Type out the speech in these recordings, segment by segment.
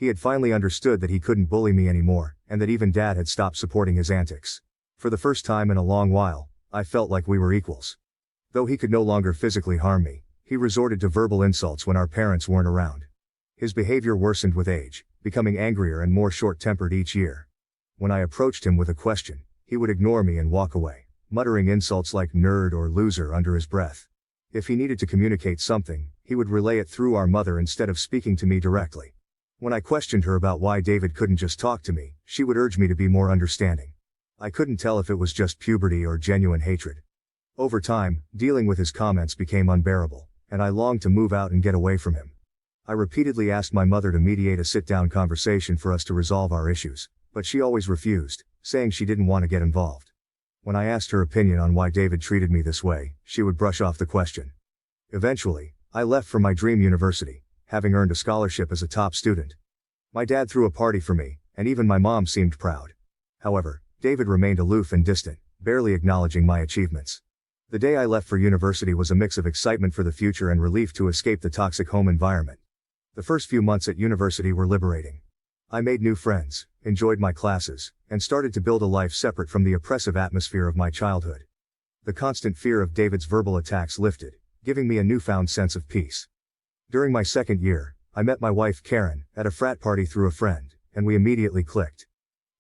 He had finally understood that he couldn't bully me anymore, and that even Dad had stopped supporting his antics. For the first time in a long while, I felt like we were equals. Though he could no longer physically harm me, he resorted to verbal insults when our parents weren't around. His behavior worsened with age, becoming angrier and more short-tempered each year. When I approached him with a question, he would ignore me and walk away, muttering insults like nerd or loser under his breath. If he needed to communicate something, he would relay it through our mother instead of speaking to me directly. When I questioned her about why David couldn't just talk to me, she would urge me to be more understanding. I couldn't tell if it was just puberty or genuine hatred. Over time, dealing with his comments became unbearable, and I longed to move out and get away from him. I repeatedly asked my mother to mediate a sit-down conversation for us to resolve our issues, but she always refused, saying she didn't want to get involved. When I asked her opinion on why David treated me this way, she would brush off the question. Eventually, I left for my dream university, having earned a scholarship as a top student. My dad threw a party for me, and even my mom seemed proud. However, David remained aloof and distant, barely acknowledging my achievements. The day I left for university was a mix of excitement for the future and relief to escape the toxic home environment. The first few months at university were liberating. I made new friends, enjoyed my classes, and started to build a life separate from the oppressive atmosphere of my childhood. The constant fear of David's verbal attacks lifted, giving me a newfound sense of peace. During my second year, I met my wife Karen at a frat party through a friend, and we immediately clicked.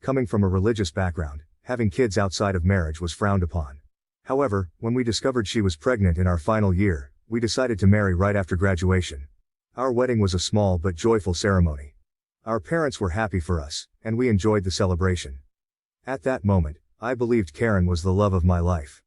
Coming from a religious background, having kids outside of marriage was frowned upon. However, when we discovered she was pregnant in our final year, we decided to marry right after graduation. Our wedding was a small but joyful ceremony. Our parents were happy for us, and we enjoyed the celebration. At that moment, I believed Karen was the love of my life.